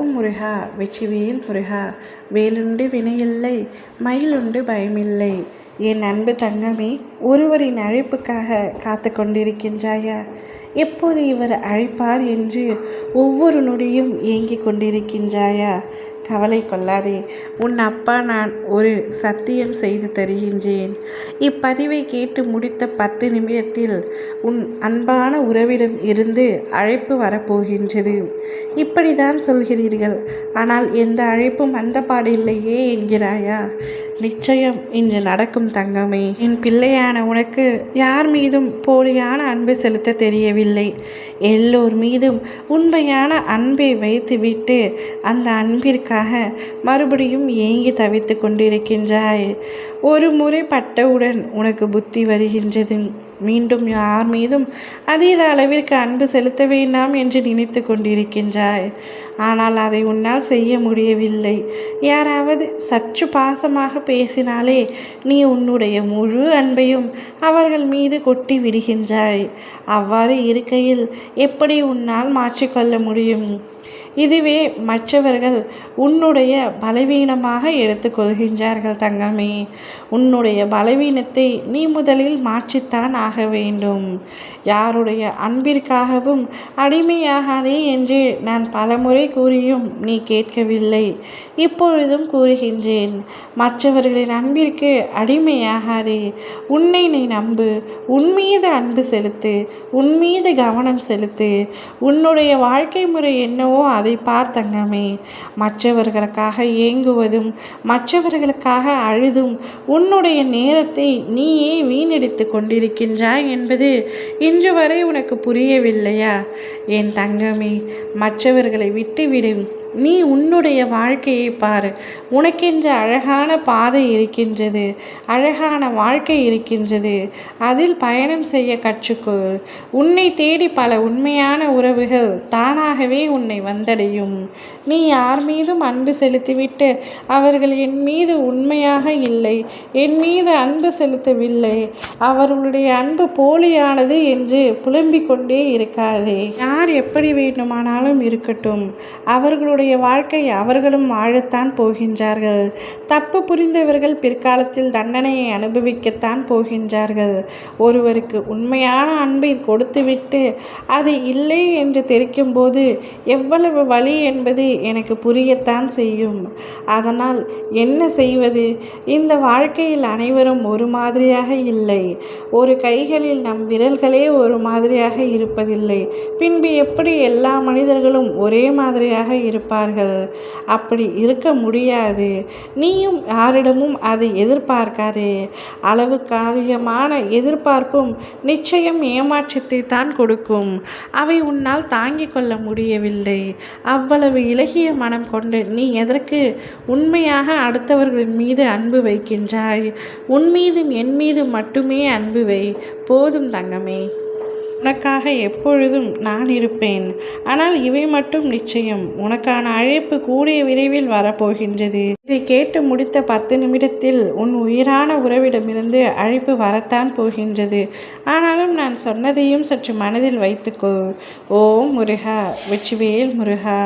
ஓம் முருகா வெற்றிவேல் முருகா. வேலுண்டு வினையில்லை, மயிலுண்டு பயமில்லை. என் அன்பு தங்கமே, ஒருவரின் அழைப்புக்காக காத்து கொண்டிருக்கின்றாயா? எப்போது இவர் அழைப்பார் என்று ஒவ்வொரு நொடியும் ஏங்கிக் கொண்டிருக்கின்றாயா? கவலை கொள்ளாதே. உன் அப்பா நான் ஒரு சத்தியம் செய்து தருகின்றேன். இப்பதிவை கேட்டு முடித்த 10 நிமிடத்தில் உன் அன்பான உறவிடம் இருந்து அழைப்பு வரப்போகின்றது. இப்படிதான் சொல்கிறீர்கள், ஆனால் எந்த அழைப்பும் வந்த பாடில்லையே என்கிறாயா? நிச்சயம் இன்று நடக்கும் தங்கமே. என் பிள்ளையான உனக்கு யார் மீதும் போலியான அன்பு செலுத்த தெரியவில்லை. எல்லோர் மீதும் உண்மையான அன்பை வைத்துவிட்டு அந்த அன்பிற்காக மறுபடியும் ஏங்கி தவித்து கொண்டிருக்கின்றாய். ஒரு முறை பட்டவுடன் உனக்கு புத்தி வருகின்றது. மீண்டும் யார் மீதும் அதீத அளவிற்கு அன்பு செலுத்த வேண்டாம் என்று நினைத்து கொண்டிருக்கின்றாய். ஆனால் அதை உன்னால் செய்ய முடியவில்லை. யாராவது சற்று பாசமாக பேசினாலே நீ உன்னுடைய முழு அன்பையும் அவர்கள் மீது கொட்டி விடுகின்றாய். அவ்வாறு இருக்கையில் எப்படி உன்னால் மாற்றிக்கொள்ள முடியும்? இதுவே மற்றவர்கள் உன்னுடைய பலவீனமாக எடுத்துக்கொள்கின்றார்கள் தங்கமே. உன்னுடைய பலவீனத்தை நீ முதலில் மாற்றித்தான் ஆக வேண்டும். யாருடைய அன்பிற்காகவும் அடிமையாகாதே என்று நான் பலமுறை கூறியும் நீ கேட்கவில்லை. இப்பொழுதும் கூறுகின்றேன், மற்றவர்களின் அன்பிற்கு அடிமையாகாதே. உன்னை நீ நம்பு. உன் மீது அன்பு செலுத்து. உன் மீது கவனம் செலுத்து. உன்னுடைய வாழ்க்கை முறை என்னவோ அதை பார் தங்கமே. மற்றவர்களுக்காக ஏங்குவதும் மற்றவர்களுக்காக அழுதும் உன்னுடைய நேரத்தை நீயே வீணடித்து கொண்டிருக்கின்றாய் என்பது இன்று வரை உனக்கு புரியவில்லையா? என் தங்கமே, மற்றவர்களை விட்டுவிடும். நீ உன்னுடைய வாழ்க்கையை பார். உனக்கென்ற அழகான பாதை இருக்கின்றது, அழகான வாழ்க்கை இருக்கின்றது. அதில் பயணம் செய்ய கற்றுக்கொள். உன்னை தேடி பல உண்மையான உறவுகள் தானாகவே உன்னை வந்தடையும். நீ யார் மீதும் அன்பு செலுத்திவிட்டு அவர்கள் என் மீது உண்மையாக இல்லை, என் மீது அன்பு செலுத்தவில்லை, அவர்களுடைய அன்பு போலியானது என்று புலம்பிக் கொண்டே இருக்காதே. யார் எப்படி வேண்டுமானாலும் இருக்கட்டும், அவர்களுடைய வாழ்க்கை அவர்களும் வாழத்தான் போகின்றார்கள். தப்பு புரிந்தவர்கள் பிற்காலத்தில் தண்டனையை அனுபவிக்கத்தான் போகின்றார்கள். ஒருவருக்கு உண்மையான அன்பை கொடுத்துவிட்டு அது இல்லை என்று தெரிக்கும் போது எவ்வளவு வலி என்பது எனக்கு புரியத்தான் செய்யும். அதனால் என்ன செய்வது? இந்த வாழ்க்கையில் அனைவரும் ஒரு மாதிரியாக இல்லை. ஒரு கைகளில் நம் விரல்களே ஒரு மாதிரியாக இருப்பதில்லை. பின்பு எப்படி எல்லா மனிதர்களும் ஒரே மாதிரியாக இருப்பார்கள்? அப்படி இருக்க முடியாது. நீயும் யாரிடமும் அதை எதிர்பார்க்காதே. அளவுக்கு அதிகமான எதிர்பார்ப்பும் நிச்சயம் ஏமாற்றத்தை தான் கொடுக்கும். அவை உன்னால் தாங்கிக் கொள்ள முடியவில்லை. அவ்வளவு இலகிய மனம் கொண்டு நீ எதற்கு உண்மையாக அடுத்தவர்களின் மீது அன்பு வைக்கின்றாய்? உன் மீதும் என் மீதும் மட்டுமே அன்பு வை. போதும் தங்கமே. உனக்காக எப்பொழுதும் நான் இருப்பேன். ஆனால் இவை மட்டும் நிச்சயம், உனக்கான அழைப்பு கூடிய விரைவில் வரப்போகின்றது. இதை கேட்டு முடித்த 10 நிமிடத்தில் உன் உயிரான உறவிடமிருந்து அழைப்பு வரத்தான் போகின்றது. ஆனாலும் நான் சொன்னதையும் சற்று மனதில் வைத்துக்கொள். ஓம் முருகா வெற்றிவேல் முருகா.